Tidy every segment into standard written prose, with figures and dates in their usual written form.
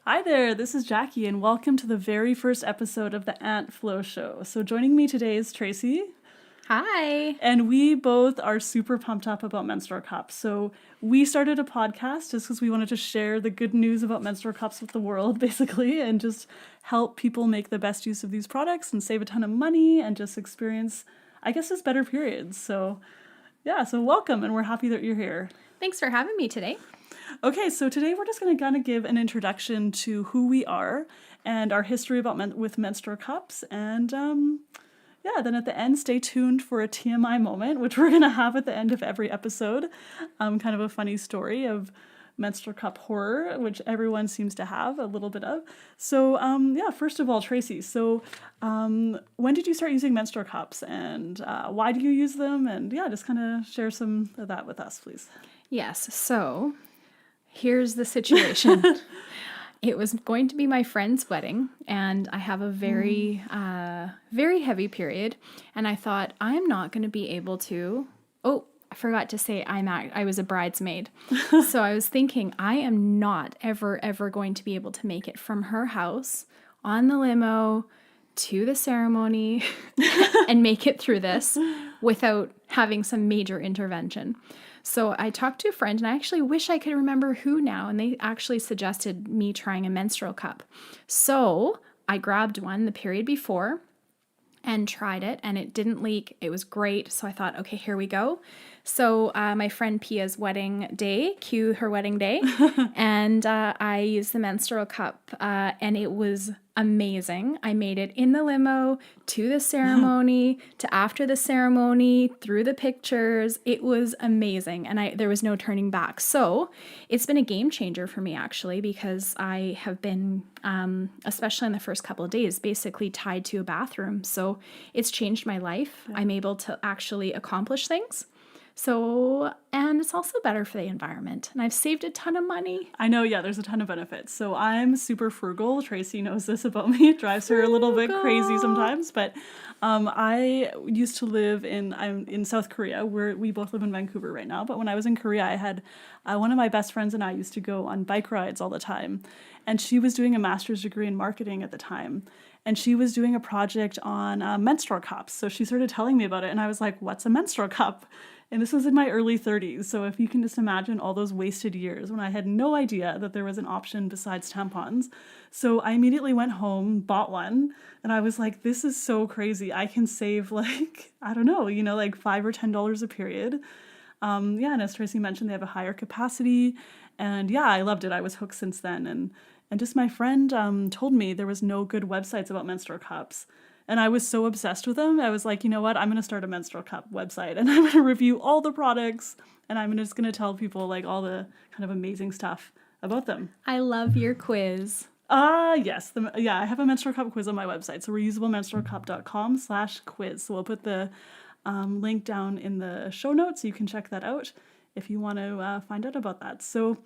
Hi there, this is Jackie, and welcome to the very first episode of the Aunt Flo Show. So, joining me today is Tracy. Hi. And we both are super pumped up about menstrual cups. So, we started a podcast just because we wanted to share the good news about menstrual cups with the world, basically, and just help people make the best use of these products and save a ton of money and just experience, I guess, just better periods. So, yeah, so welcome, and we're happy that you're here. Thanks for having me today. Okay, so today we're just going to kind of give an introduction to who we are and our history about with menstrual cups. And then at the end, stay tuned for a TMI moment, which we're going to have at the end of every episode. Kind of a funny story of menstrual cup horror, which everyone seems to have a little bit of. So, first of all, Tracy, so when did you start using menstrual cups and why do you use them? And yeah, just kind of share some of that with us, please. Yes, so here's the situation. It was going to be my friend's wedding, and I have a very heavy period, and I thought, I'm not going to be able to... Oh, I forgot to say I was a bridesmaid. So I was thinking, I am not ever going to be able to make it from her house on the limo to the ceremony and make it through this without having some major intervention. So I talked to a friend, and I actually wish I could remember who now, and they actually suggested me trying a menstrual cup. So I grabbed one the period before and tried it, and it didn't leak. It was great. So I thought, okay, here we go. So my friend Pia's wedding day, cue her wedding day, and I used the menstrual cup, and it was amazing. I made it in the limo, to the ceremony, to after the ceremony, through the pictures. It was amazing, and there was no turning back. So it's been a game changer for me, actually, because I have been, especially in the first couple of days, basically tied to a bathroom. So it's changed my life. Yeah. I'm able to actually accomplish things. So, and it's also better for the environment. And I've saved a ton of money. I know, yeah, there's a ton of benefits. So I'm super frugal. Tracy knows this about me. It drives her a little bit crazy sometimes. But I used to live I'm in South Korea, where we both live in Vancouver right now. But when I was in Korea, I had one of my best friends and I used to go on bike rides all the time. And she was doing a master's degree in marketing at the time. And she was doing a project on menstrual cups. So she started telling me about it. And I was like, what's a menstrual cup? And this was in my early 30s. So if you can just imagine all those wasted years when I had no idea that there was an option besides tampons. So I immediately went home, bought one, and I was like, this is so crazy. I can save like, I don't know, like $5 or $10 a period. And as Tracy mentioned, they have a higher capacity. And yeah, I loved it. I was hooked since then. And just my friend told me there was no good websites about menstrual cups. And I was so obsessed with them. I was like, you know what? I'm going to start a menstrual cup website and I'm going to review all the products and I'm just going to tell people like all the kind of amazing stuff about them. I love your quiz. Yes. I have a menstrual cup quiz on my website. So reusablemenstrualcup.com/quiz. So we'll put the link down in the show notes. So you can check that out if you want to find out about that. So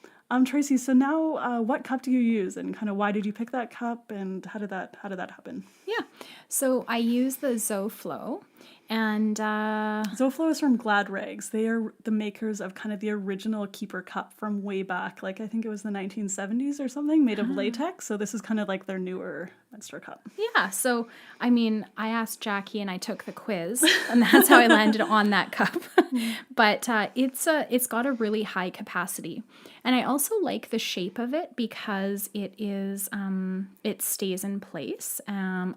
Tracy, so now what cup do you use and kind of why did you pick that cup and how did that happen? Yeah. So I use the Zoflo, and Zoflo is from Glad Rags. They are the makers of kind of the original keeper cup from way back, like I think it was the 1970s or something, made of latex. So this is kind of like their newer menstrual cup. Yeah. So I mean, I asked Jackie and I took the quiz, and that's how I landed on that cup. But it's got a really high capacity, and I also like the shape of it because it stays in place.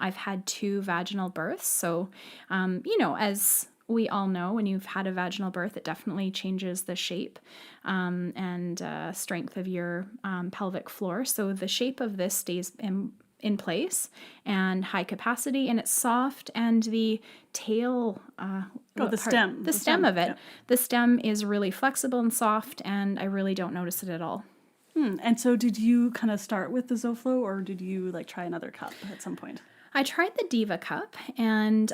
I've had 2 vaginal births, so as we all know, when you've had a vaginal birth, it definitely changes the shape and strength of your pelvic floor. So the shape of this stays in place and high capacity, and it's soft, and the tail the stem of it, yeah. The stem is really flexible and soft, and I really don't notice it at all. And so did you kind of start with the Zoflo, or did you like try another cup at some point? I tried the Diva Cup, and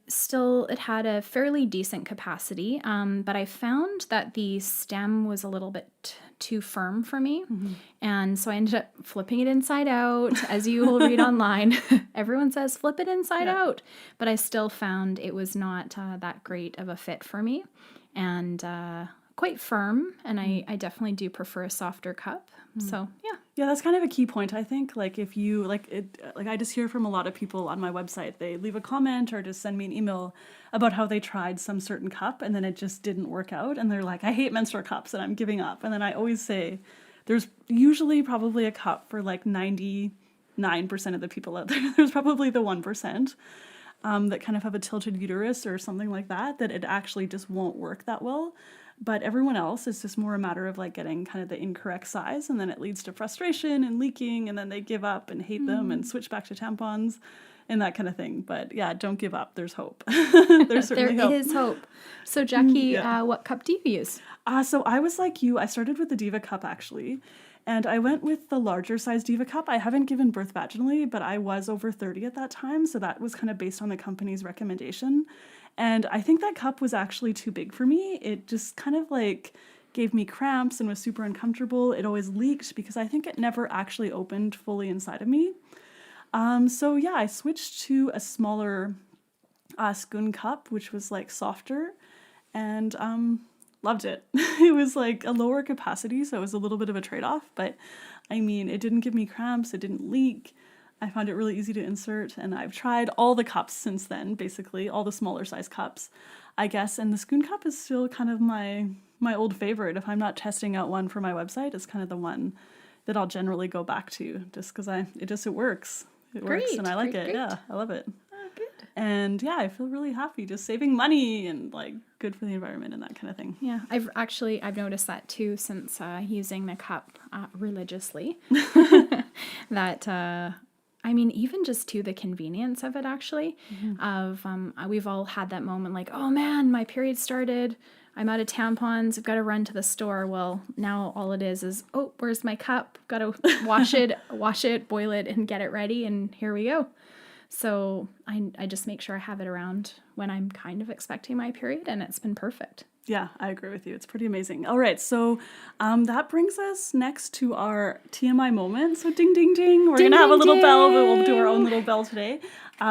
still it had a fairly decent capacity, but I found that the stem was a little bit too firm for me, and so I ended up flipping it inside out, as you will read online. Everyone says flip it inside out, but I still found it was not that great of a fit for me, and quite firm, and I definitely do prefer a softer cup. So, yeah. Yeah, that's kind of a key point, I think. Like if you I just hear from a lot of people on my website, they leave a comment or just send me an email about how they tried some certain cup and then it just didn't work out. And they're like, I hate menstrual cups and I'm giving up. And then I always say, there's usually probably a cup for like 99% of the people out there. There's probably the 1% that kind of have a tilted uterus or something like that it actually just won't work that well. But everyone else, it's just more a matter of like getting kind of the incorrect size, and then it leads to frustration and leaking, and then they give up and hate them and switch back to tampons and that kind of thing. But yeah, don't give up. There's hope. There's certainly There hope. is hope. So, Jackie, what cup do you use? So I was like you. I started with the Diva Cup actually, and I went with the larger size Diva Cup. I haven't given birth vaginally, but I was over 30 at that time, so that was kind of based on the company's recommendation. And I think that cup was actually too big for me. It just kind of like gave me cramps and was super uncomfortable. It always leaked because I think it never actually opened fully inside of me. So yeah, I switched to a smaller Sckoon Cup, which was like softer, and loved it. It was like a lower capacity, so it was a little bit of a trade-off, but I mean, it didn't give me cramps, it didn't leak. I found it really easy to insert, and I've tried all the cups since then, basically, all the smaller size cups, I guess, and the Sckoon Cup is still kind of my old favorite. If I'm not testing out one for my website, it's kind of the one that I'll generally go back to, just because it works. It works, and I like it. Great. Yeah, I love it. Oh, good. And yeah, I feel really happy, just saving money and like good for the environment and that kind of thing. Yeah, I've noticed that too since using the cup religiously. That I mean, even just to the convenience of it, actually, of we've all had that moment like, oh man, my period started, I'm out of tampons, I've got to run to the store. Well, now all it is, oh, where's my cup? Got to wash it, boil it, and get it ready, and here we go. So I just make sure I have it around when I'm kind of expecting my period, and it's been perfect. Yeah, I agree with you. It's pretty amazing. All right, so that brings us next to our TMI moment. So ding, ding, ding. We're going to have a little bell, but we'll do our own little bell today.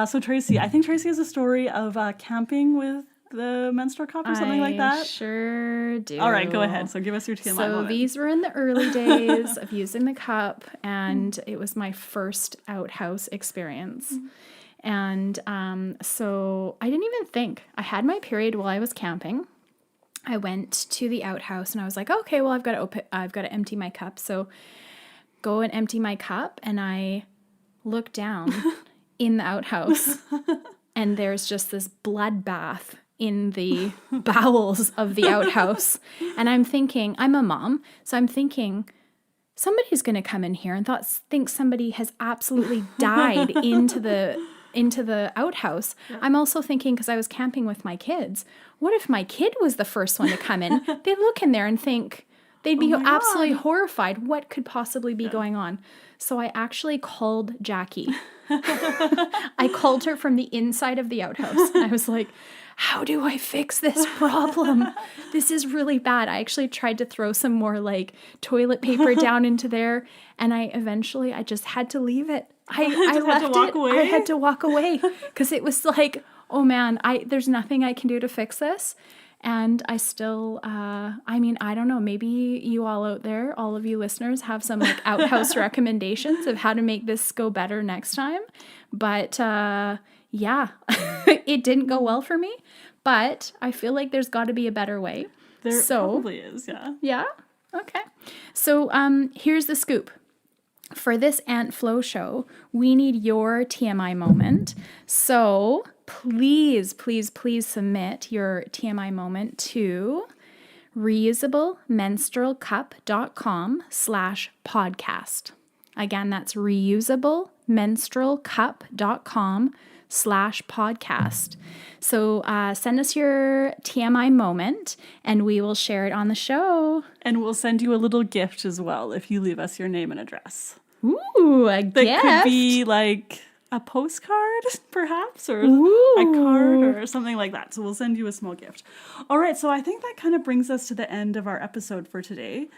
So Tracy, I think Tracy has a story of camping with the menstrual cup or something like that. Sure do. All right, go ahead. So give us your TMI moment. So these were in the early days of using the cup, and it was my first outhouse experience. And so I didn't even think. I had my period while I was camping. I went to the outhouse and I was like, okay, well, I've got to empty my cup. So go and empty my cup. And I look down in the outhouse and there's just this bloodbath in the bowels of the outhouse. And I'm thinking, I'm a mom, so I'm thinking somebody's going to come in here and think somebody has absolutely died into the outhouse. Yeah. I'm also thinking, because I was camping with my kids, what if my kid was the first one to come in? They'd look in there and think, they'd be absolutely horrified. What could possibly be going on? So I actually called Jackie. I called her from the inside of the outhouse. And I was like, how do I fix this problem? This is really bad. I actually tried to throw some more like toilet paper down into there. And I just had to leave it. I had to walk away because it was like, oh man, there's nothing I can do to fix this. And I still, I don't know, maybe you all out there, all of you listeners have some like outhouse recommendations of how to make this go better next time. But yeah, it didn't go well for me, but I feel like there's got to be a better way. There probably is, yeah. Yeah? Okay. So here's the scoop. For this Aunt Flo show, we need your TMI moment. So please, please, please submit your TMI moment to reusablemenstrualcup.com/podcast. Again, that's reusablemenstrualcup.com/podcast. So send us your TMI moment and we will share it on the show. And we'll send you a little gift as well if you leave us your name and address. Ooh, a gift. That could be like a postcard, perhaps, or a card or something like that. So we'll send you a small gift. All right, so I think that kind of brings us to the end of our episode for today.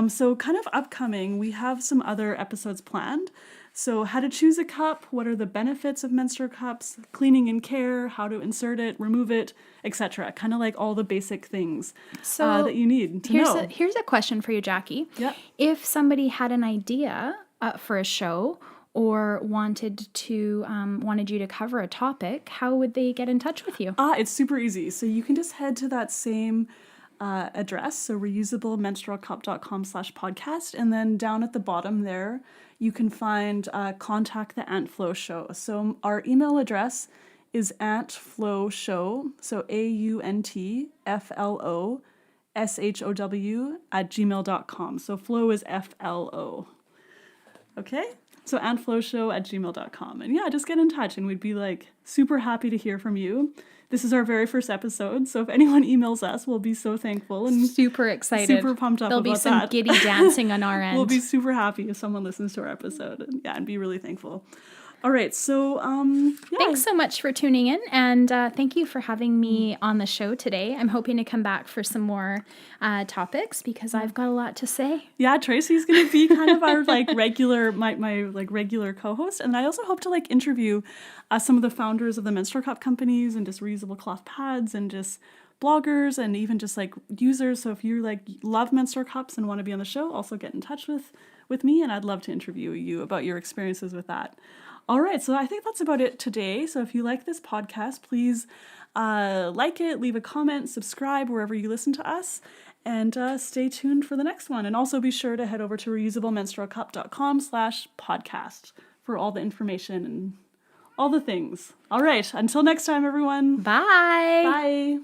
So kind of upcoming, we have some other episodes planned. So how to choose a cup, what are the benefits of menstrual cups, cleaning and care, how to insert it, remove it, etc. Kind of like all the basic things that you need to know. Here's a question for you, Jackie. Yep. If somebody had an idea for a show or wanted you to cover a topic, how would they get in touch with you? It's super easy. So you can just head to that same address, so reusablemenstrualcup.com/podcast, and then down at the bottom there, you can find contact the Aunt Flo Show. So our email address is Aunt Flo Show, so AuntFlowShow @ Flo is FLO. Okay? So AuntFlowShow @ And yeah, just get in touch and we'd be like super happy to hear from you. This is our very first episode, so if anyone emails us, we'll be so thankful and super excited. Super pumped up There'll about be some that. giddy dancing on our end. We'll be super happy if someone listens to our episode and be really thankful. All right, so Thanks so much for tuning in, and thank you for having me on the show today. I'm hoping to come back for some more topics because I've got a lot to say. Yeah, Tracy's gonna be kind of our regular my regular co-host, and I also hope to interview some of the founders of the menstrual cup companies and just reusable cloth pads and just bloggers and even just users. So if you love menstrual cups and want to be on the show, also get in touch with me, and I'd love to interview you about your experiences with that. All right, so I think that's about it today. So if you like this podcast, please like it, leave a comment, subscribe wherever you listen to us, and stay tuned for the next one. And also be sure to head over to reusablemenstrualcup.com/podcast for all the information and all the things. All right, until next time, everyone. Bye. Bye.